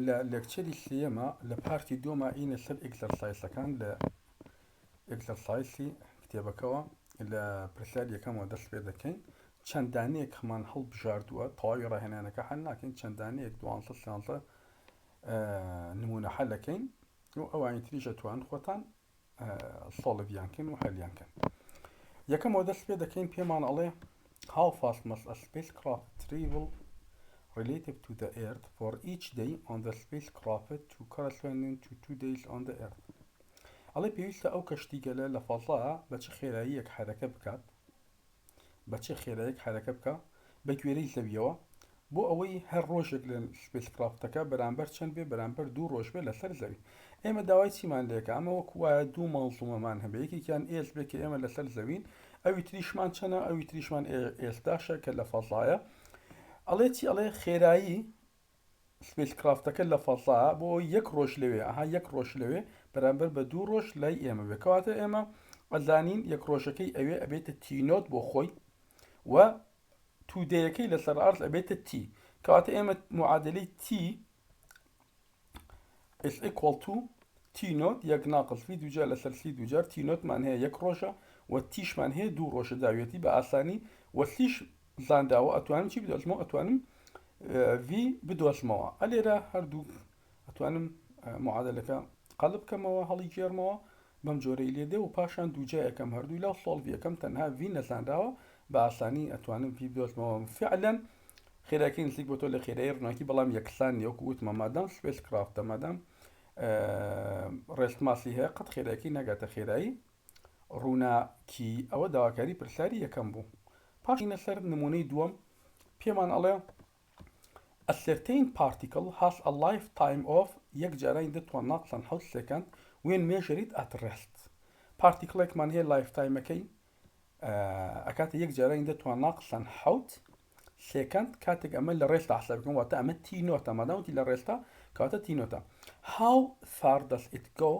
لە لەکچەری سێەمە لە پارتی دووەمە سەر ئێکزەرسایزەکان لە ئێکزەرسایزی کتێبەکەەوە لە پرسیار یەکەمەوە دەست پێ دەکەین چەندانەیەک هەمان هەڵبژاردووە تەواوی ڕاهێنانەکە هەل ناکەین چەندانەیەک دوانزە سیانزە نمونە هەلەکەین و ئەوانی تریش دەتوان خۆتان سۆڵڤیانکەن و هەلیانکەن. یەکەمەوە دەست پێ دەکەین پێمان ئەڵێ how fast must a spacecraft travel relative to the Earth for each day on the spacecraft to corresponding to 2 days on the Earth. ئەڵێ پێویستە ئەو کەشتیگەلە لە فەزایە بە چ خێراییەک حرەکە بکات بە چ خێراییەک حرەکە بکە بە گوێرەی زەویەوە بۆ ئەوەی هەر ڕۆژێک لە سپیسکرافتەکە بەرامبەر چەند بێ بەرامبەر 2 ڕۆژ بێ لەسەر زەوی. ئێمە داوای چیمان لێکە ئەمە وەک وایە 2 مەڵزومەمان هەبێ یەکێکیان ئێس بێ کە ئێمە لەسەر زەوین ئەوی تریشمان چەنە ئەوی تریشمان ئێستاشە کە لە فەزایە. ئەڵێ چی ئەڵێ خێرایی سپیسکرافتەکە لە فەزایە بۆ یەک ڕۆژ لەوێ یەک ڕۆژ لەوێ بەرامبەر بە 2 ڕۆژ لای ئێمە بێ کەواتە ئێمە ئەزانین یەک ڕۆژەکەی ئەوێ ئەبێتە تینۆت بۆ خۆی و تودەیەکەی لەسەر ئارز ئەبێتە تی کەواتە ئێمە معادلەی تی is equal to تی نۆت یەک ناقص ڤی دووجار لەسەر سی دووجار تی نۆتمان هەیە یەک ڕۆژە و تیشمان هەیە 2 ڕۆژە داوێتی بە ئاسانی و سیش زانداوە ئەتوانم چی بدۆزمەوە ئەتوانم ڤی بدۆزمەوە ئەلێرە هەردوو ئەتوانم معادلەکە قەڵب بکەمەوە هەڵی گێرمەوە بەم جۆرەی لێدێ و پاشان دووجا یەکەم هەردووی لاو سۆڵڤی یەکەم تەنها ڤی نەزانداوە بە ئاسانی ئەتوانم ڤی بدۆزمەوە فعلەن خێراکی نزیک بۆ تۆ لە خێرایی ڕووناکی بەڵام یەکسان نیە وەکو وتمە مادام سپیسکرافتە مادام ڕێستماسی هەیە قەت خێراکی ناگاتە خێرایی ڕووناکی ئەوە داواکاری پرسیاری یەکەم بوو. پاشینە سەر نمونەی دووەم پێمان ئەڵێ A certain particle has a lifetime of یەک جارانی دەتوان ناقسان حەوت سێکەند when measured at rest. پارتیکڵێکمان هەیە لایفتایمەکەی ئەکاتە یەک جارانی دەتوان ناقسان حەوت سێکەند کاتێک ئەمە لە ڕێستا حساب بکەم واتە ئەمە تی نۆتە مادامەتی لە ڕێستا کاتە تی نۆتە. How far does it go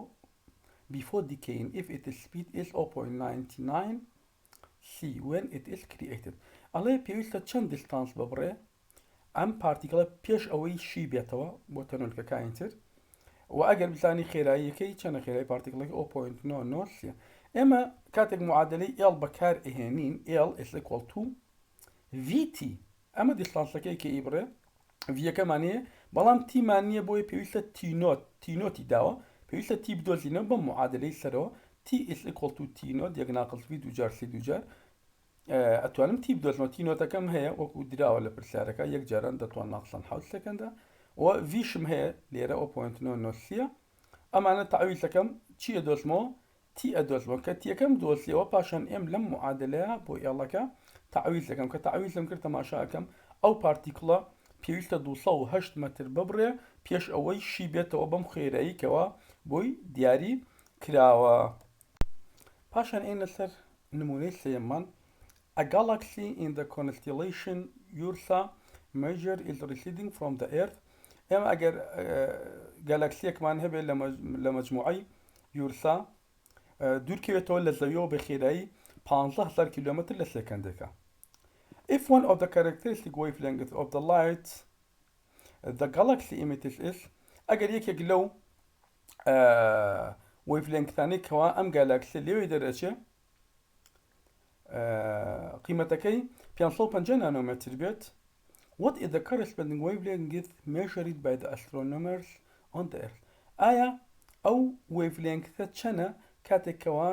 before decaying if its speed is 0.99 c when it is created. ئەڵێ پێویستە چەند دیستانس ببڕێ ئەم پارتیکڵە پێش ئەوەی شی بێتەوە بۆ تەنۆلکەکانتر و ئەگەر بزانی خێراییەکەی چەنە خێرای پارتیکڵەکە 0.99 ئێمە کاتێک معادلەی ئێڵ بەکار ئەهێنین ئێڵ is equal to vt ئەمە دیستانسەکەی کە ئیبڕێ ڤیەکەمان هەیە بەڵام تیمان نییە بۆی پێویستە تینۆتی داوە پێویستە تی بدۆزینەوە بە معادلەی سەرەوە تی is equal to تینۆت یەک ناقص ڤی دووجار سی دووجار ئەتوانم تی بدۆزمەوە تینۆتەکەم هەیە وەکو دراوە لە پرسیارەکە یەک جاران دەتوان ناقسان حەوت سەکەندە و ڤیشم هەیە لێرە 0.99 ئەمانە تەعویزەکەم چیە دۆزمەوە تی ئەدۆزمەوە کە تیەکەم دۆزیەوە پاشان ئێم لەم معادلەیە بۆ ئێڵەکە تەعویز دەکەم کە تەعویزم کرد تەماشاکەم ئەو پارتیکڵە پێویستە 208 مەتر ببڕێ پێش ئەوەی شی بێتەوە بەم خێراییکەوە بۆی دیاری کراوە. پاشان ئێنە سەر نمونەی سێمان A galaxy in the constellation Ursa Major is receding from the Earth. ئێمە ئەگەر گالاکسیەکمان هەبێ لە مەجموعەی یورسا دوورکەوێتەوە لە زەویەوە بە خێرایی 15000 کیلومتر لە سێکەندێکە. If one of the characteristic wavelengths of the light the galaxy emits is ئەگەر یەکێک لەو wavelengthانەی کەوا ئەم گالاکسی لێوێ دەرەچێ قیمەتەکەی 550 نانۆمتر بێت. What is the corresponding wavelength measured by the astronomers on the Earth? ئایا ئەو wavelengthە چەنە کاتێکەوە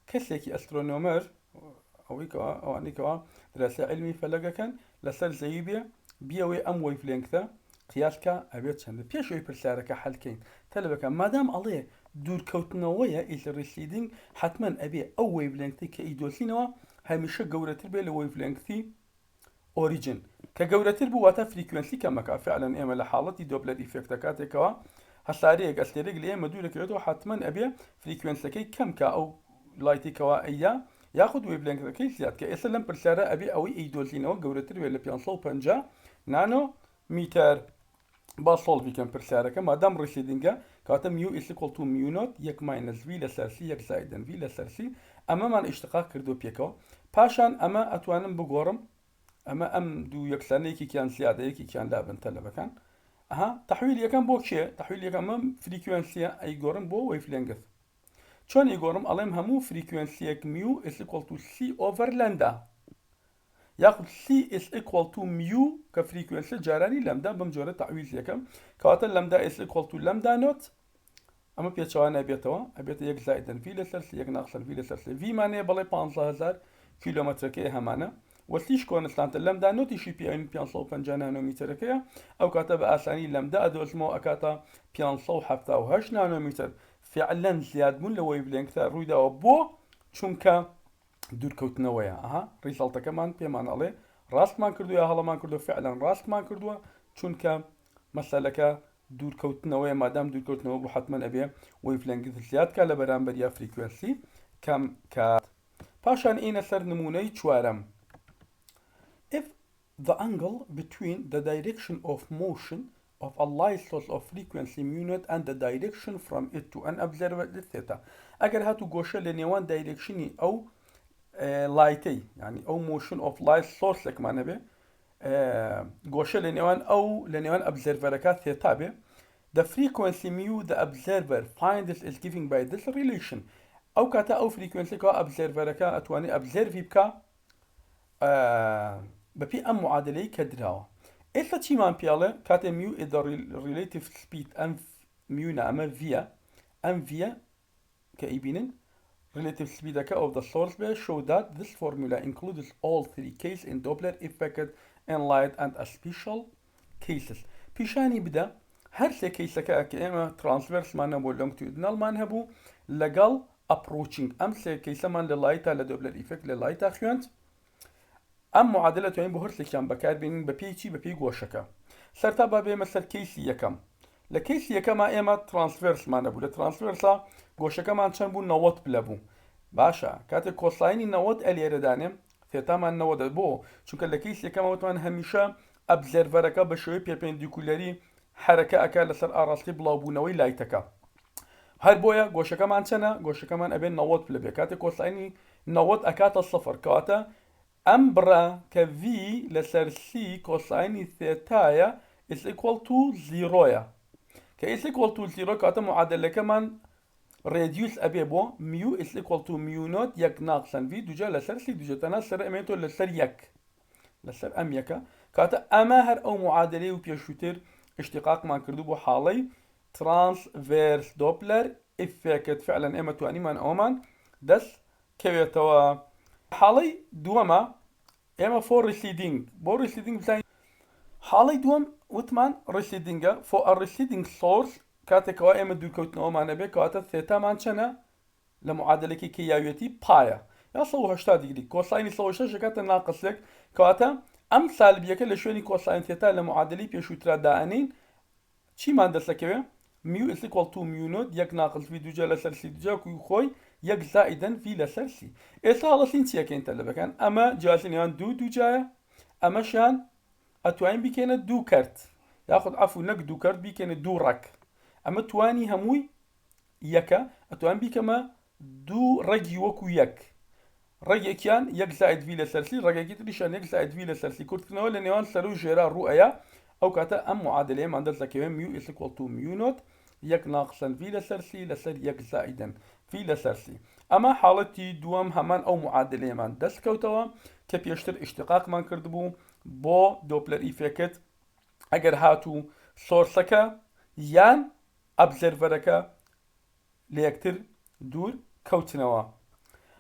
کەسێکی ئەسترۆنۆمەر ئەوانێکەوە دراسی علمی فەلەکەکەن لەسەر زەوی بێ بیەوەی ئەم wavelengthە قیاسکە ئەبێت چەندە پێشەوەی پرسیارەکە حەلکەین تەلەبەکە مادام ئەڵێ دوورکەوتنەوەیە is receding حتمما ئەبێ ئەو wavelengthی کە ئیدۆزینەوە هەمیشە گەورەتر بێ لە wavelengthی ئۆریجن کە گەورەتر بوو واتە فریکوێنسی کەمەکە فعلەن ئێمە لە حاڵەتی دۆپلەر ئیفێکتە کاتێکەوە هەسارەیەک ئەستێرێک لە ئێمە دوورەکەوێتەوە حتمما ئەبێ فریکوێنسەکەی کەم کە ئەو لایتێکەوە ئەیە یاخود وێڤلێنگەکەی زیاد کە ئێستا لەم پرسیارە ئەبێ ئەوەی ئیدۆزینەوە گەورەتر بێت لە 550 نانۆ میتر با سۆڵڤیکەم پرسیارەکە مادام ڕیسیدینگە کاتە میو ئیسیکۆڵ تو میونۆت یەک ماینەس ڤی لەسەر سی یەک زایدەن ڤی لەسەر سی ئەمەمان ئیشتقاق کردو پێکەوە پاشان ئەمە ئەتوانم بگۆڕم ئەمە ئەم دوو یەکسانەیەکیان زیادەیەکیان لابن تەلەبەکان تحويل يكم بو شيء تحويل يكم فريكوينسيا أي جورم بو ويف لينجث شون يجورم ألم همو فريكوينسيا ميو is equal to c over لامدا ياخذ c is equal to ميو كفريكوينسي جاراني لامدا بمجرد تحويل يكم كواتا لامدا is equal to لامدا نوت اما بيتشوانا بيت يك زائدا في لسلس يك ناقصا في لسلس في معناه بلاي 15000 كيلومتر كي همانا وسليش كون سلانت لامدا نوتي شي بي ان 550 نانومتر كي او كاتب اساني لامدا ادو اسمو اكاتا 517 نانومتر فعلا زياد من لو ويف لينك رويدا بو چونكا دور كوتنويا ريزلت كمان بيمان عليه راست مان كردو يا هلا مان كردو فعلا راست مان كردو چونكا مسألة دور كوتنويا مادام دور كوتنويا بو حتما ابي ويف لينك زياد كا لبرامبر يا فريكوينسي كم كات باشان اين سر نموني چوارم if the angle between the direction of motion of a light source of frequency mu naught and the direction from it to an observer theta اگر هاتو گوشه لنيوان دايركشني او لايتي يعني او موشن اوف لايت سورس لك معنى به گوشه لنيوان او لنيوان observer ثيتا به the frequency mu the observer finds is given by this relation او كاتا او frequency كا observer كا اتواني observe بكا ببي ام معادله كدراو إلا تي مان بياله كاتا ميو is the relative speed ام ميو نعمه via ام via كايبينن relative speed of the source base show that this formula includes all three cases in Doppler effect in light and special cases بيشاني بدا هر سه كيس كأما transverse معنا بو longitudinal معنا بو لقال approaching ام سه كيس مان للايتا لدوبلر effect للايتا خيونت ام معادلة توين بو هرسي كان بكار بين ببي تي ببي غوشكا سرتا بابي مثل كيسي يكم لكيسي يكما اما transverse معنا بو لترانسفيرسا غوشكا مان چن بو نوت بلبو باشا كاتي كوسايني نوت الير دانم ثيتا مان نوت بو چونك لكيسي يكما وتوان هميشا ابزرفركا بشوي بيربنديكولاري حركة اكا لسر اراسلي بلاوبونوي لايتكا هر بويا غوشكا مان چنا غوشكا مان ابين نوت بلبي كاتي كوسايني نوت اكاتا الصفر كاتا امبرا كفي لسر سي كوسايني ثيتايا is equal to 0 is equal to 0 كاتا معادلة كمان reduce ابي بو ميو is equal to ميو نوت يك ناقصا في دوجا لسر سي دوجا تنا سر اميتو لسر يك لسر ام يكا كاتا اماهر او معادلة وبيشوتر اشتقاق ما كردو بو حالي ترانسفيرس دوبلر افكت فعلا اما تو انيمان اومان دس كويتوا حالي دوما اما فور ريسيدينج بو ريسيدينج بتاعي حالي دوم وتمان ريسيدينجا فو الريسيدينج سورس كاتا كوا اما دو كوتنا اومان ابي كاتا ثيتا مانشنا لمعادلة كياويتي بايا يا صو هشتا ديجري كوساين صو هشتا كاتا ناقص لك كاتا ام سالبيه لشوني كوساين ثيتا لمعادلة بيشوترا دانين چی مان دەسەکەوێ میو is equal to میو نۆت یەک ناقص وی دووجا لەسەر سی دووجا خۆی یەک زائیدەن وی لەسەر سی ئێستا هەڵەسین چیەکەین تەلەبەکان ئەمە جیاتی نێوان دووجایە ئەمەشیان ئەتوانین بیکەنە دوو کەرت یاخود عەفو نەک دوو کەرت بیکەنە دوو ڕەک ئەمە توانی هەمووی یەکە ئەتوان بیکەمە دوو ڕەگی وەکو یەک ڕێگێکیان یەک زائید وی لەسەر سی ڕێگێکی تریشیان یەک زائید وی لەسەر سی کورتکردنەوە لە نێوان سەر و ژێرا ڕوئەیە او كاتا ام معادله ما ندرس كمان ميو is equal to ميو نوت يك ناقصا في لسر سي لسر يك زائدا في لسر سي اما حالتي دوام همان او معادله ما ندرس كوتوا كبيشتر اشتقاق ما كردبو بو دوبلر ايفكت اگر هاتو سورسكا يان ابزرفركا ليكتر دور كوتنوا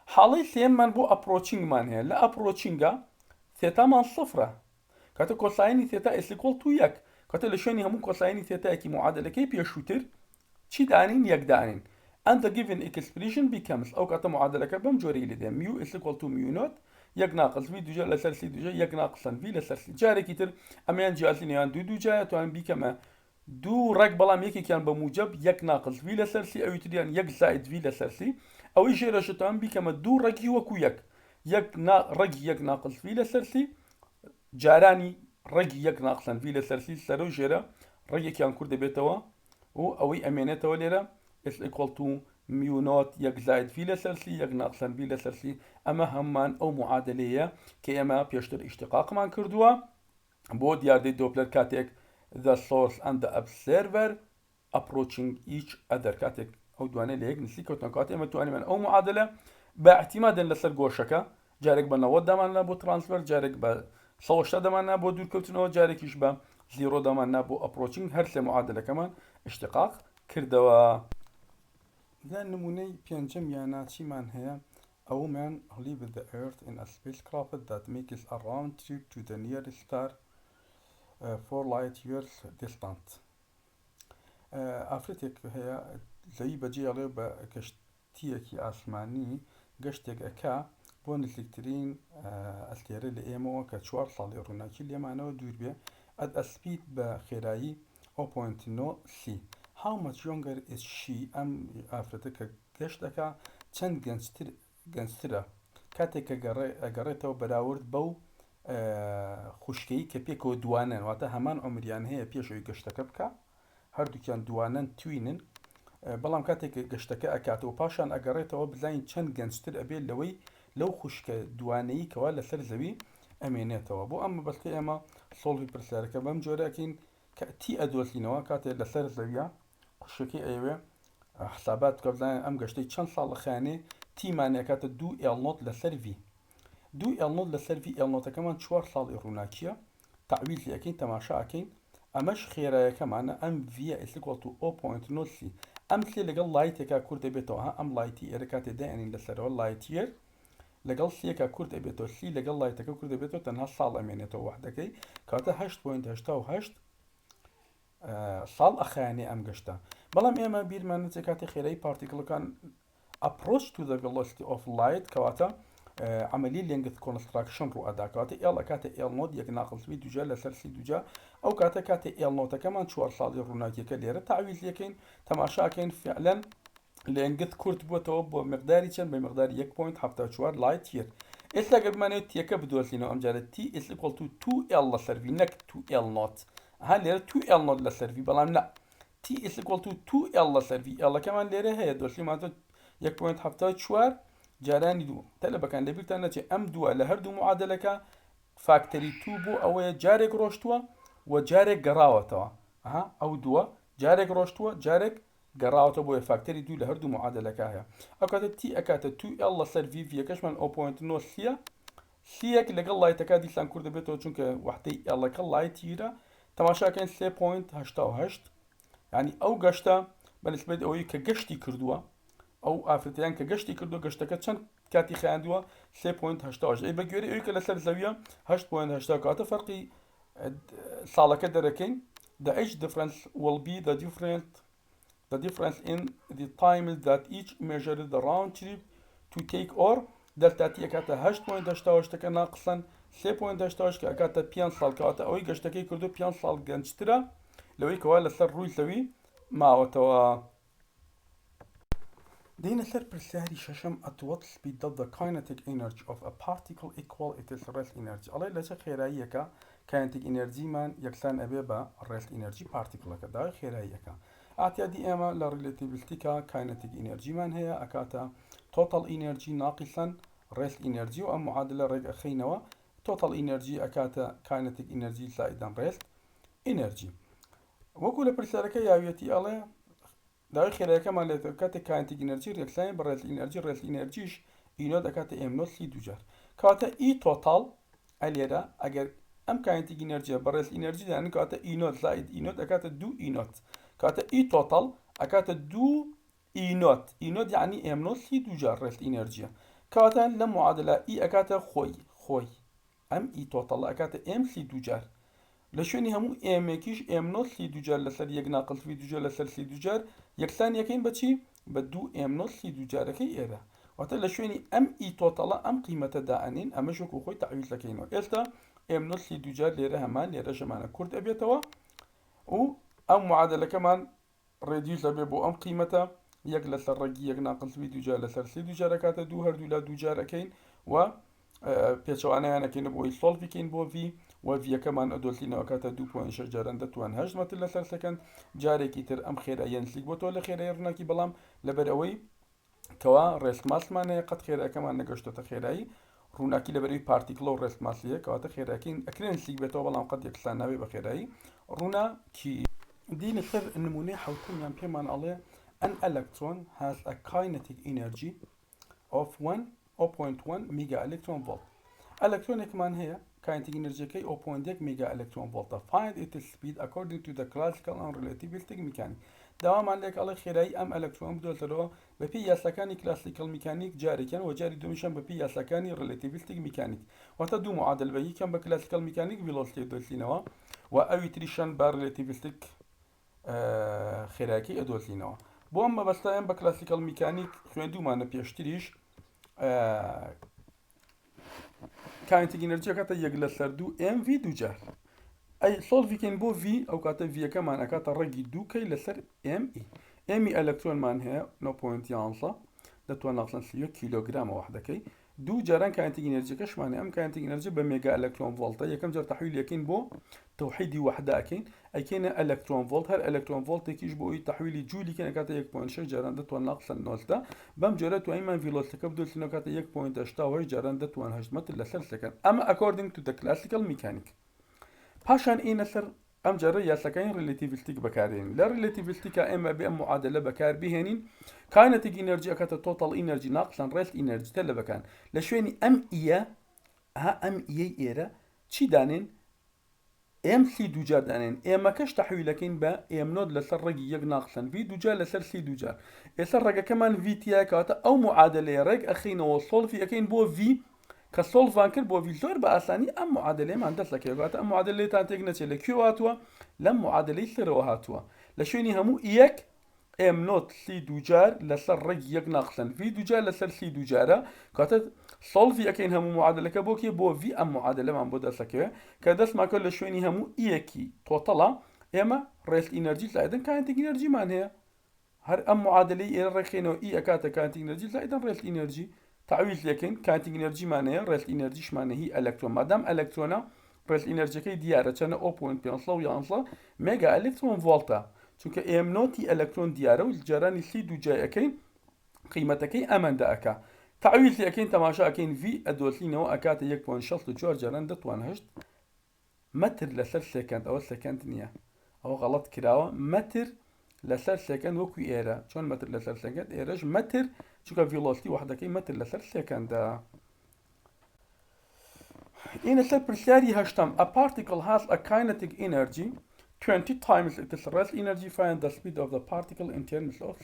حالي سيم من بو ابروتشينج مان هي لا ابروتشينجا ثيتا من صفره كاتا كوسايني ثيتا is equal to يك كاتا لشوني همون كوسايني ثيتا كي معادلة كي بيشوتر چي دانين يك دانين and the given expression becomes او كاتا معادلة كي بمجوري لدي ميو is equal to ميو نوت يك ناقص في دوجا لسر سي دوجا يك ناقصا في لسر سي جاري كيتر اما جالسين يان دو دوجا توان بيكما دو رك بلام يكي كان بموجب يك ناقص في لسر سي او يتريان يك زائد في لسر سي او يجي رشتان بيكما دو ركي وكو يك يك ناقص في لسر سي جاراني رقي يك ناقصا في لسرسي سرو جيرا رقي كان كرد بيتوا و اوي امينتوا ليرا is equal to ميو نوت يك زائد في لسرسي يك ناقصا في لسرسي اما همان او معادلية كي اما بيشتر اشتقاق مان كردوا بو ديار دي دوبلر كاتيك the source and the observer approaching each other كاتك أو دواني ليك نسي كوتنا كاتي أما تواني من أو معادلة باعتمادا لسر جوشكا جارك بنوود دماننا بو ترانسفير جارك ب صوشتا دماننا بو دور كوتنو جارك يشبه زيرو دماننا بو approaching هرسة معادلة كمان اشتقاق كردوا ذا نموني بيانجم يانا تيمان هي أو man leave the earth in a spacecraft that makes a round trip to the nearest star 4 light years distant. ئافرەتێک هەیە زەوی بەجێڵێ بە گەشتیەکی ئاسمانی گەشتێک ئەکا بۆ نزیکترین ئەستێرە لە ئێمەوە کە 4 ساڵی ڕووناکی لێمانەوە دوور بێ ئەت ئەسپید بە خێرایی 0.9 how much younger is she ئەم ئافرەتە کە گەشت دەکا چەند گەنجترە کاتێک کە ئەگەڕێتەوە بەراورد بەو خوشکەی کە پێکەوە دوانن واتە هەمان ئەمریان هەیە پێشەوەی گەشتەکە بکە هەردووکیان دوانن توینن بەڵام کاتێک گەشتەکە ئەکاتەوە پاشان ئەگەڕێتەوە بزانین چەند گەنجتر ئەبێت لەوەی لەو خوشکە دوانەیە کەوا لەسەر زەوی ئەمێنێتەوە بۆ ئەمە بەستێ ئێمە سۆڵی پرسیارەکە بەم جۆرەکەین کە تی ئەدۆزینەوە کاتێک لەسەر زەویە خوشەکەی ئەوێ حسابات بکە بزانین ئەم گەشتەی چەند ساڵ لەخانێ تیمانێکاتە 2 ئێڵنۆت لەسەر ڤی 2 ئێڵنۆت لەسەر ڤی ئێڵنۆتەکەمان 4 ساڵی ڕووناکیە تعویزی ئەەکەین تەماشا ئەەکەین ئەمەش خێرایەکەمانە ئەم ڤە ئسیکۆڵ تو 0.9 ئەم سێ لەگەڵ لایتێکا کورد دەبێتەوە ئەم لایتی ئێرە کاتێ دایانین لەسەرەوە لایتیەر لەگەڵ سێکا کورد دەبێتەوە سی لەگەڵ لایتەکە کورد دەبێتەوە تەنها ساڵ ئەمێنێتەوە وحدەکەی کاتە 8.8 ساڵ ئەخایانێ ئەم گەشتە بەڵام ئێمە بیرمان نچێت کاتی خێرایی پارتیکڵەکان approach to the velocity of light کەواتە عملي لينجث كونستراكشن رو أدا كاتي إل كاتي إل نود يك ناقص في دوجا لسر سي دوجا أو كاتي إل نوت كمان شوار صادي روناكي كليرة تعويض يكين تماشا كين فعلا لينجث كورت بوتو بمقداري كان بمقدار 1 حتى شوار لايت يير إسلا قبل ما نت يك بدولتينو أم جالت تي إس إيكوال تو 2 إل لسر في نك 2 إل نوت هاليرة 2 إل نوت لسر في بلام لا تي إس إيكوال تو 2 إل لسر في إل كمان ليرة هي دولتي معناته 1 حتى شوار جارانی دوو تەلەبەکان لەبیرتان نەچێت ئەم دووە لە هەردوو معادلەکە فاکتەری تو بوو ئەوەیە جارێک ڕۆشتووە و جارێک گەڕاوەتەوە ئەو دووە جارێک ڕۆشتووە جارێک گەڕاوەتە بۆیە فاکتەری دوو لە هەردوو معادلەکە هەیە ئەو کاتە تی ئەکاتە 2 لەسەر ڤیەکەشمان 0.9 سیەک لەگەڵ لایتەکە دیسان کوور دەبێتەوە چونکە وحدەی ئەڵەکە لایتیرە تەماشاکەین 3.88 ینی ئەو گەشتە بەنسبەت ئەوەی کە گەشتی کردووە ئەو ئافرەتیان کە گەشتی کردو گەشتەکە چەند کاتی خیاندووە 3.8 بە گوێرە ئەوی کە لەسەر زەویە 8.8 کاتە فەرقی ساڵەکە دەرەکەین the age difference will be the difference in the time that each measured the round trip to take or دەلتا تی ئەکاتە 8.8 ناقسەن 3.8 کە ئەکاتە 5 ساڵ کاتە ئەوەی گەشتەکەی کردو 5 ساڵ گەنجترە لەوەی کەوا لەسەر ڕووی زەوی ماوەتەوە دينا سر برسالي ششم at what speed does the kinetic energy of a particle equal its rest energy الله لا خيراية كا kinetic energy من يكسان أبيبا rest energy particle كدا خيراية كا اعتيادي اما لا relativity كا kinetic energy من هي أكاتا total energy ناقصا rest energy وأم معادلة رجع خينوا total energy أكاتا kinetic energy زائدا rest energy وكل برسالة كا ياويتي الله داوای خێرایەکەمان لێت کاتێک کاینتیک ئینەرجی ڕێکسانی بە ڕێز ئینەرجی ڕێز ئینەرجیش ئینۆ دەکاتە ئێمنۆ سی دوجار کاتە ئی تۆتاڵ ئەلێرە ئەگەر ئەم کاینتیک ئینەرجیە بە ڕێز ئینەرجی دانن کاتە ئینۆت زائید ئینۆت دەکاتە دوو ئینۆت کاتە ئی تۆتاڵ ئەکاتە دوو ئینۆت یعنی ئێمنۆ سی دوجار ڕێز ئینەرجیە کاتە لە معادلە ئی ئەکاتە خۆی ئەم ئی تۆتاڵ ئەکاتە ئێم سی دوجار لە شوێنی هەموو ئێمێکیش ئێمنۆ سی دوجار لەسەر یەک ناقڵ وی دوجار لەسەر سی دوجار یەکسان یەکەین بەچی بە دوو ئێمنۆ سی دوجارەکەی ئێرە واتە لە شوێنی ئەم ئی تۆتەڵە ئەم قیمەتە دائەنین ئەمە ژوەکو خۆی تعویز دەکەینەوە ئێستا ئێمنۆ سی دوجار لێرە هەمان لێرە ژەمانە کورد ئەبێتەوە و ئەم معادلەکەمان ڕێدیوز ئەبێ بۆ ئەم قیمەتە یەک لەسەر ڕێگی یەک ناقڵ وی دوجار لەسەر سی دوجارەکاتە دوو هەردوو لە دوجارەکەین و پێچەوانەیانەکەین بۆی سۆڵ بکەین بۆ ڤی و ڤیەکەمان ئەدۆزینەوە کاتە 2.6 جاران دەتوان 8 مەتر لەسەر سەکەند جارێکی تر ئەم خێرایە نزیک بۆ تۆ لە خێرای ڕووناکی بەڵام لەبەر ئەوەی کەوا ڕێستماسمان هەیە قەت خێرایەکەمان نەگەشتۆتە خێرایی ڕووناکی لەبەروی پارتیکڵ و ڕێست ماسیە کەواتە خێراکین ئەکرێن سلیک بێتەوە بەڵام قەت یەکسان نابێ بە خێرایی ڕووناکی دینە سەر نمونەی حوتمیان پێمان ئەڵێ an electron has a kinetic energy of 0.1 mega electron volt ئەلەکترۆنێکمان هەیە kinetic energy 0.1 mega electron volt find its speed according to the classical and relativistic mechanics داوامان لێک ئەڵێ خێرایی ئەم ئەلەکترۆن بدۆزەوە بەپێی یاساکانی کلاسیکل میکانیک جارێکیان و جاری دومیشان بەپێی یاساکانی ڕێلێتیڤیستیک میکانیک واتە دوو معادل بە یەکیان بە کلاسیکل میکانیک ڤیلۆسیتی دۆزینەوە و ئەوی تریشان بە ڕێلێتیڤیستیک خێرایی ئەدۆزینەوە بۆ ئەم مەبەستایان بە کلاسیکل میکانیک خوێندومانە پێشتریش kinetic energy کاتە یەک لەسەر دوو mv دووجار ئەی سۆڵڤیکەین بۆ v ئەو کاتە vەکەمان ئەکاتە ڕێگی دووکەی لەسەر me ئەلەکترۆنمان هەیە 9.11 دەتوانین 31 کیلۆگرامە وحدەکەی دوو جاران kinetic energy-کەشمان هەیە ئەم kinetic energy بە مێگا ئەلەکترۆن ڤۆڵتە یەکەم جار تەحویل یەکەین بۆ تەوحیدی وحدە ئەکەین ئەیکەینە ئەلەکترۆن ڤۆڵت هەر ئەلەکترۆن ڤۆڵتێکیش بۆ ئەوی تەحویلی جوولی کەن ئەکاتە 1.6 جاران دەتوان 90 بەم جۆرە توانیمان ڤیلۆسیتیەکە بدۆزینەوە کاتە 1.8 جاران دەتوان 8 مەتر لەسەر سەکەند ئەمە according to the classical mechanic پاشان ئینە سەر ئەم جارە یاساکانی ڕێلێتیڤیستیک بەکارهێنین لە ڕێلێتیڤیستیکە ئێمە بێ ئەم معادلە بەکار بهێنین kinetic energy ئەکاتە total energy ناقصان rest energy تە لە بەکان لە شوێنی ئەم ئیە ئەم ئیەی ئێرە چی دانێن mc دووجار دانێن ئێمەکەش تەحویلەکەین بە m0 لەسەر ڕێگی یەک ناقصان v دووجار لەسەر c دووجار ئێستا ڕێگەکەمان v تایە کەواتە ئەو معادلەیە ڕێک ئەخینەوە سۆڵفی ئەەکەین بۆ v کە سۆڵڤان کرد بۆ ڤی زۆر بە ئاسانی ئەم معادلەیەمان دەست دەکەوێت ئەم معادلەیەتان تێک نەچێت لە کوێ هاتووە لەم معادلەی سەرەوە هاتووە لە شوێنی هەموو یەک m0 c دووجار لەسەر ڕێگی یەک ناقصان v دووجار لەسەر c دووجارە کاتە سۆڵڤی ئەەکەین هەموو معادلەکە بۆ کێ بۆ v ئەم معادلەمان بۆ دەست دەکەوێت کە دەستمان کرد لە شوێنی هەموو ئیەکی تۆتەڵە ئێمە ڕێست ئینەرجی زائدەن kinetic energy-مان هەیە هەر ئەم معادلەی ئێرە ڕێکخێنەوە ئی ئەکاتە kinetic energy زائدەن ڕێست ئینەرجی تعویض لەکەین kinetic energy-مان هەیە ڕێست ئینەرجیشمان هی ئەلەکترۆن مادام ئەلەکترۆنە ڕێست ئینەرجیەکەی دیارە چەنە 0.511 مێگا ئەلەکترۆن ڤۆڵتە چونکە m0 ئەلەکترۆن دیارە و جارانی c دووجای ئەەکەین قیمەتەکەی ئەمەندە ئەکا تعویض لەکەین تەماشا ئەەکەین v ئەدۆزینەوە ئەکاتە 1.64 جاران دەتوان 8 مەتر لەسەر سێکەند ئەوە سەکەند نییە ئەوە غەڵەت کراوە مەتر لەسەر سێکەند وەکو ئێرە چۆن مەتر لەسەر سێکەند ئێرەش مەتر چونکە ڤیلۆسیتی وحدەکەی مەتر لەسەر سێکەندە ئینە سەر پرسیاری هەشتم a particle has a kinetic energy 20 times its rest energy find the speed of the particle in terms of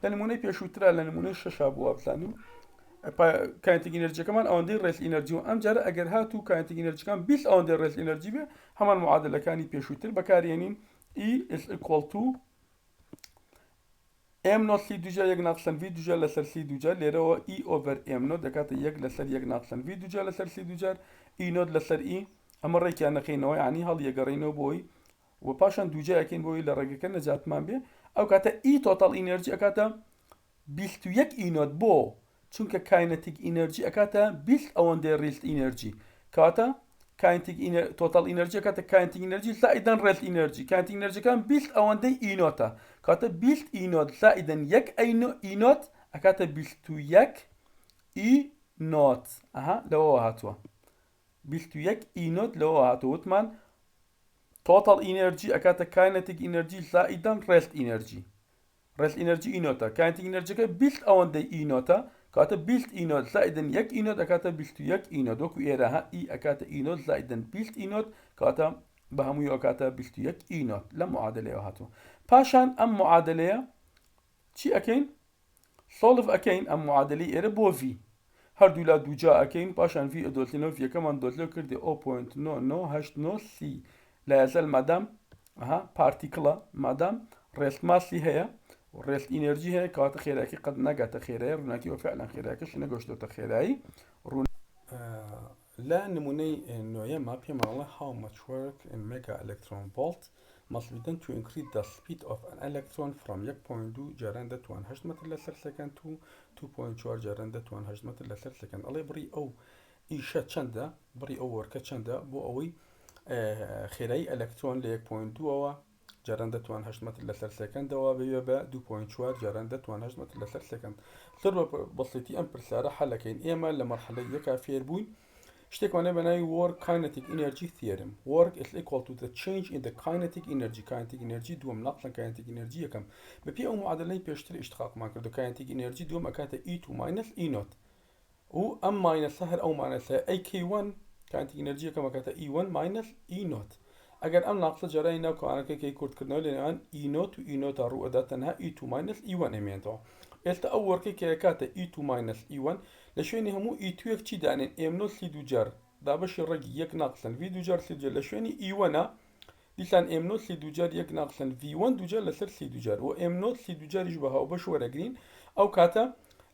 لە نمونەی پێشووترا لە نمونەی شەشا بووە بزانین kinetic energy-کەمان ئەوەندەی ڕێست ئینەرجی و ئەم جارە ئەگەر هاتوو kinetic energy-کان 20 ئەوەندەی ڕێست ئینەرجی بێ هەمان معادلەکانی پێشووتر بەکارهێنین E is equal to m0 c دووجار یەک ناقصان v دووجار لەسەر c دووجار لێرەوە e over m0 دەکاتە یەک لەسەر یەک ناقصان v دووجار لەسەر c دووجار e0 لەسەر e ئەمە ڕێکیان نەخینەوە یعنی هەڵیەگەڕینەوە بۆی و پاشان دووجار ئەکەین بۆی لە ڕێگەکە نەجاتمان بێ ئەو کاتە e total energy ئەکاتە 21 e0 بۆ چونکە kinetic energy ئەکاتە 20 ئەوەندەی rest energy کاتە kinetic total energy ئەکاتە kinetic energy زائدەن rest energy kinetic energy کان 20 ئەوەندەی e0 کاتە 20 e0 زائدەن 1 e0 ئەکاتە 21 e0 لەوە هاتووە 21 e0 لەوە هاتووە وتمان total energy ئەکاتە kinetic energy زائدەن rest energy e0 kinetic energy کە 20 ئەوەندەی e0 کاتە 20 e0 زائدەن 1 e0 ئەکاتە 21 e0 وەکو ئێرە ها e ئەکاتە e0 زائدەن 20 e0 کاتە بە هەمووی ئەکاتە 21 e0 لە معادلەیە هاتووە پاشان ئەم معادلەیە چی ئەکەین سۆڵڤ ئەکەین ئەم معادلەی ئێرە بۆ v هەردوو لا دووجا ئەکەین پاشان v ئەدۆزینەوە vەکەمان دۆزلەوە کردی 0.9989 c لە یازەل مادام پارتیکڵە مادام ڕێست ماسی هەیە ڕێست ئینەرجی هەیە کەواتە خێراکی قەت ناگاتە خێرایی ڕووناکی وە فعلەن خێراکەش نەگەشتۆتە خێرایی لە نمونەی نۆیەمە پێماڵە how much work in mega electron volt must be done to increase the speed of an electron from 1.2 جاران دەتوان 8 مەتر لەسەر سەکەند to 2.4 جاران دەتوان 8 مەتر لەسەر سەکەند ئەڵێ بڕی ئەو ئیشە چەندە بڕی ئەو وەرکە چەندە بۆ ئەوەی خێرایی ئەلەکترۆن لە 1.2ەوە جاران دەتوان 8 متر لەسەر سەکەندەوە بێ بە 2.4 جاران دەتوان 8 متر لەسەر سەکەند تر بە بەسیتی ئەم پرسیارە حەلەکەین ئێمە لە مەرحلەی یەکا فێر بووین شتێکوانێ بەناوی work kinetic energy theorem work is equal to the change in the kinetic energy دووەم ناقصن kinetic energy یەکەم بەپێ ئەو معادلەی پێشتر ئیشتقاقمان کردو kinetic energy دووەم ئەکاتە E2 minus E0 و ئەم ماینەسە هەر ئەو مانەسە AK1 kinetic energy یەکەم ئەکاتە E1 minus E0 ئەگەر ئەم ناقصە جارای ناو کەوانەکەی کورتکردنەوە لێنەوەن E0 و E0 تا ڕوو ئەدا تەنها E2 minus E1 ئەمێنێتەوە ئێستا ئەو وەرکەی کە ئەکاتە E2 minus E1 لە شوێنی هەموو E2 چی دانێن M0 سی دووجار دابەشی ڕێگی یەک ناقسن V دووجار سی دووجار لە شوێنی E1 دیسان M0 سی دووجار یەک ناقسن V1 دووجار لەسەر سی دووجار و M0 سی دووجاریش بە هاو بەش وەرەگرین ئەو کاتە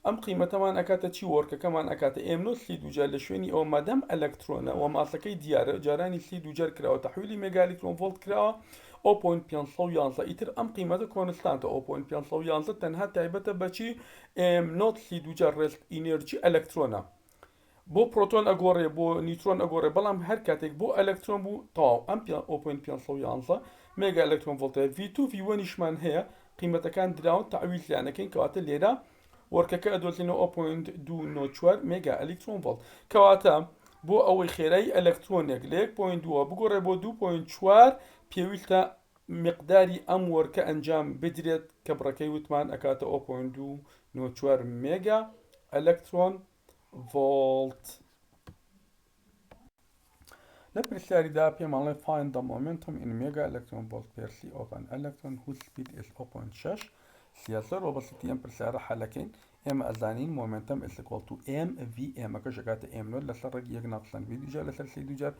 ئەم قیمەتەمان ئەکاتە چی وەرکەکەمان ئەکاتە M0 سی دووجار لە شوێنی ئەو مادەم ئەلەکترۆنە و ماسەکەی دیارە جارانی سی دووجار کراوە تەحویلی مێگا ئەلکترۆن ڤۆڵت کراوە 0.511 ئیتر ئەم قیمەتە کۆنستانتە 0.511 تەنها تایبەتە بەچی M0 سی دووجار ڕێست ئینێرجی ئەلەکترۆنە بۆ پرۆتۆن ئەگۆڕێ بۆ نیوترۆن ئەگۆڕێ بەڵام هەر کاتێک بۆ ئەلەکترۆن بوو تاو ئەم 0.511 مێگا ئەلکترۆن ڤۆڵتە V2 V1 نیشمان هەیە قیمەتەکان دراون تەعویل لیانەکەین کەواتە لێرە وەرکەکە ئەدۆزینەوە 0.294 مێگا ئەلکترۆن ڤۆڵت کەواتە بۆ ئەوەی خێرایی ئەلەکترۆنێک لە 1.2 بگۆڕێ بۆ 2.4 پێویستە مقداری ئەم وەرکە ئەنجام بدرێت کە بڕەکەی وتمان ئەکاتە 0.294 مێگا ئەلکترۆن ڤۆڵت لە پرسیاریدا پێماڵێ find the momentum in mega electron volt per c of an electron whose speed is 0.6 سیاسەر و بەسیتی ئەم پرسیارە حەلەکەین ئێمە ئەزانین momentum is equal to mv ئێمەکەش ئەکاتە M0 لەسەر ڕێگی یەک ناقسن V دووجار لەسەر سی دووجار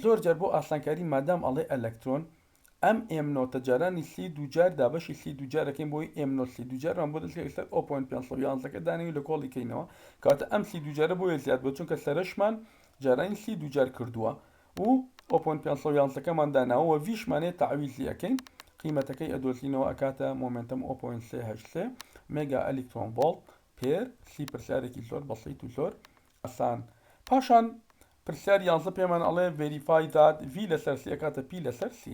زۆر جار بۆ ئاسانکاری مادام ئەڵێ ئەلەکترۆن ئەم M0 جارانی سی دووجار دابەشی سی دووجارەکەین بۆی M0 سی دووجار بۆ دەستکە لەسەر 0.511 دانەوی لە کۆڵی کەینەوە کاتە ئەم سی دووجارە بۆیە زیاد بۆ چونکە سەرشمان جارانی سی دووجار کردووە و 0.511مان داناوە ویشمانێت تەعویزی ئەەکەین قیمەتەکەی ئەدۆزینەوە ئەکاتە مۆمنتەم 0.383 مێگا ئەلکترۆن ڤۆڵت پێر سی پرسیارێکی زۆر بەسیط و زۆر ئاسان پاشان پرسیار 11 پێمان ئەڵێ verify that V لەسەر سی ئەکاتە P لەسەر سی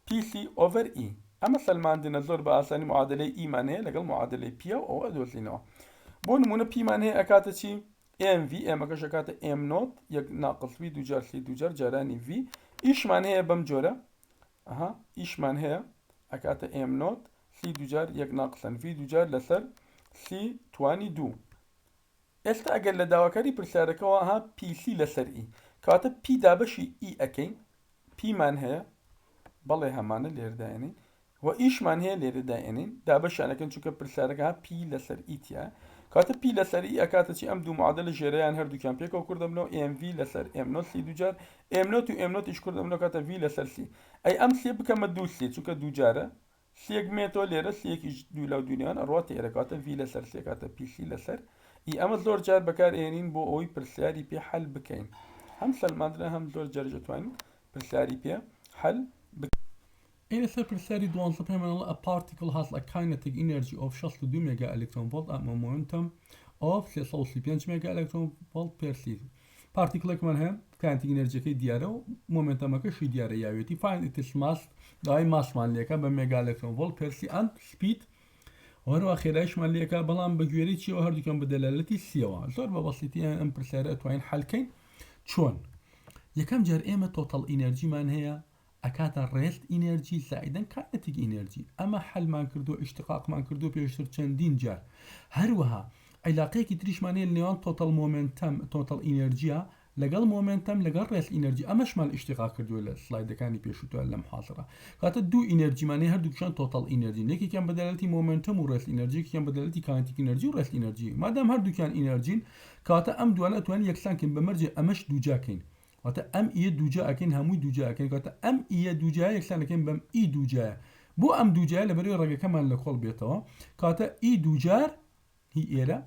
PC over E ئەمە سەلماندنە زۆر بە ئاسانی معادلەی ئیمان هەیە لەگەڵ معادلەی P و ئەوە ئەدۆزینەوە بۆ نمونە پیمان هەیە ئەکاتە چی MV ئێمەکەش ئەکاتە M0 یەک ناقص V دووجار سی دووجار جارانی V ئیشمان هەیە بەم جۆرە ئیشمان هەیە ئەکاتە M0 سی دووجار یەک ناقسن V دووجار لەسەر سی توانی دوو ئێستا ئەگەر لە داواکاری پرسیارەکەەوە PC لەسەر E کاتە P دابەشی E ئەەکەین پیمان هەیە بەڵێ هەمانە لێرداێنین و ئیشمان هەیە لێرەداێنین دابەشانەکەن چونکە پرسیارەکە P لەسەر ئیتیا کاتە P لەسەر E ئەکاتە چی ئەم دوو معادلە ژێرەیان هەردووکیان پێکەوە کوردەبنەوە MV لەسەر M0 سی دووجار M0 و M0 ئیش کوردەبنەوە کاتە V لەسەر سی ئەی ئەم سێ بکەمە دوو سێ چونکە دووجارە سێک مێتەوە لێرە سێکیش دوو لەو دوونیان ئەڕات ئێرەکاتە V لەسەر سێ کاتە PC لەسەر E ئەمە زۆر جار بەکارهێنین بۆ ئەوەی پرسیاری پێ حەل بکەین هەم سەلماندرە هەم زۆر جار دەتوانین پرسیاری پێ حەل این سر پرسیاری 12 پێمانەڵە a particle has a kinetic energy of 62 مێگا ئەلکترۆن ڤۆڵت and a momentum of 335 مێگا ئەلکترۆن ڤۆڵت per c پارتیکڵێکمان هەیە kinetic energyەکەی دیارە و مۆمنتەمەکەشی دیارە یاوێتی find its mass داوای ماسمان لێکە بە مێگا ئەلکترۆن ڤۆڵت per c and speed وەروە خێرایشمان لێکە بەڵام بە گوێرەی چیەوە هەردووکیان بە دەلالەتی سیەوە زۆر بە بەسیتی ئەم پرسیارە ئەتوانین حەلکەین چۆن یەکەم جار ئێمە تۆتەڵ ئینەرجیمان هەیە ئەکاتە ڕێست ئینەرجی زائیدەن کاتێک ئینەرجی ئەمە حەلمان کردو ئیشتقاقمان کردو پێشتر چەندین جار هەروەها عیلاقەیەکی تریشمانەیە نێوان تۆتەڵ مۆمنتەم تۆتەڵ ئینەرجیە لەگەڵ مۆمنتەم لەگەڵ ڕێست ئینەرجی ئەمەشمان ئیشتقاق کردووە لە سلایدەکانی پێشووتوە لەم حاضرە کاتە دوو ئینەرجیمانەیە هەردووکیان تۆتەڵ ئینەرجی یەکێکیان بەدەلەتی مۆمنتەم و ڕێست ئینەرجی یەکێکیان بەدەلەتی کانتیک ئینەرجی و ڕێست ئینەرجی مادام هەردووکیان ئینەرجین کاتە ئەم دوانە ئەتوانین یەکسانکەین بەمەرجێ ئەمەش دووجاکەین واتە ئەم ئیە دووجا ئەکەین هەمووی دووجا ئەکەین کاتە ئەم ئیە دووجا یەکسانەکەین بەم ئی دووجایە بۆ ئەم دووجایە لەبەرەوەی ڕێگەکەمان لە کۆڵ بێتەوە کاتە ئی دووجار هی ئێرە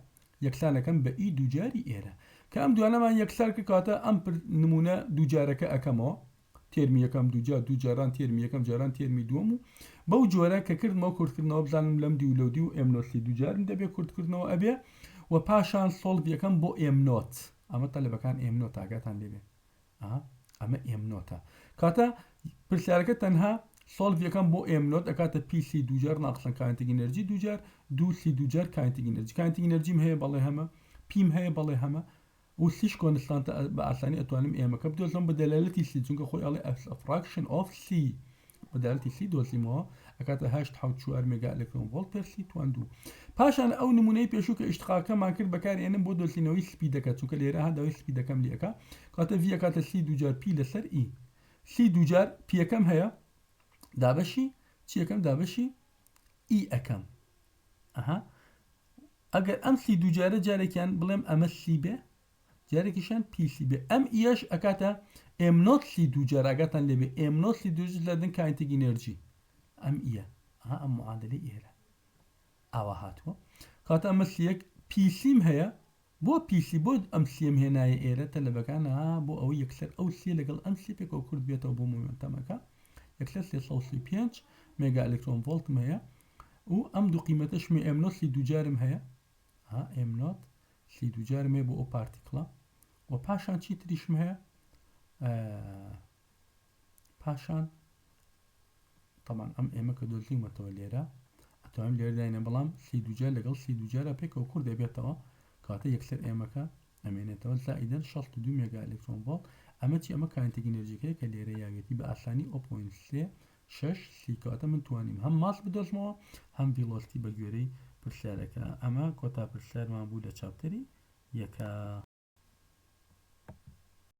یەکسانەکەم بە ئی دووجاری ئێرە کە ئەم دوانەمان یەکسار کە کاتە ئەم نمونە دووجارەکە ئەەکەمەوە تێرمی یەکەم دووجار دووجاران تێرمی یەکەم جاران تێرمی دووەم و بەو جۆرە کە کردمەوە کورتکردنەوە بزانم لەم دی و لەو دی و ئێمنۆسی دووجارم دەبێ کورتکردنەوە ئەبێ و پاشان سۆڵڤ یەکەم بۆ ئێمنۆت ئەمە تەلەبەکان ئێمنۆت ئاگاتان لێبێ ئەمە ئێمنۆتە کاتە پرسیارەکە تەنها سولف یەکەم بۆ ئێم نۆت ئەکاتە پی سی دووجار ناقسن کاینتێک ئینەرجی دووجار دوو سی دووجار کاینتێک ئینەرجی کاینتێک ئینەرجیم هەیە بەڵێ هەمە پیم هەیە بەڵێ هەمە و سیش کۆنستانتە بە ئاسانی ئەتوانم ئێمەکە بدۆزم بە دەلالەتی سی چونکە خۆی ئەڵێ فراکشن ئۆف سی بە دەلالەتی سی دۆزیمەوە ئەکاتە 8.4 مێگا ئەلکترۆن ڤۆڵت پەر سی توان دوو پاشان ئەو نمونەی پێشوو کە ئیشتقاکەمان کرد بەکارهێنم بۆ دۆزینەوەی سپیدەکە چونکە لێرە هەنداوی سپیدەکەم لێکە کاتە ڤی ئەکاتە سی دووجار پی لەسەر ئی سی دووجار پیەکەم هەیە دابەشی چیەکەم دابەشی ئی ئەەکەم ئەها ئەگەر ئەم سی دووجارە جارێکیان بڵێم ئەمە سی بێ جارێکیشان پیسی بێ ئەم ئیەش ئەکاتە ئێم نۆت سی دووجار ئاگاتان لێبێ ئێم نۆت سی دووجار لەدن کاینتێک ئینەرجی ئەم ئیە ئەم معادلەی ئێرە ئاوا هاتووە کاتە ئەمە سیەک پیسیم هەیە بۆ پیسی بۆ ئەم سیم هێنایە ئێرە تەلەبەکانە بۆ ئەوەی یەکسەر ئەو سی لەگەڵ ئەم سی پێکەوە کورد بێتەوە بۆ مومنتەمەکە یەکسەر 335 مێگا ئەلکترۆن ڤۆڵتم هەیە و ئەم دوو قیمەتەشمی ئێم نۆت سی دووجارم هەیە ئێم نۆت سی دووجارم هەیە بۆ ئەو پارتیکڵە و پاشان چی تریشم هەیە پاشان طبعا ئەم ئێمە کە دۆزیمەتەوە لێرە ئەتوانم لێرە داینە بەڵام سی دووجار لەگەڵ سی دووجارە پێکەوە کورد دەبێتەوە کاتە یەکسەر ئێمەکە ئەمێنێتەوە زائیدەن 62 مێگا ئەلکترۆن ڤۆڵت ئەمە چی ئەمە کاینتێک ئینەرجیەکەی کە لێرە یاوێتی بە ئاسانی 0.6 سی کاتە من توانیم هەم ماس بدۆزمەوە هەم ڤیلۆسیتی بە گوێرەی پرسیارەکە ئەمە کۆتا پرسیارمان بوو لە چاپتەری یەکە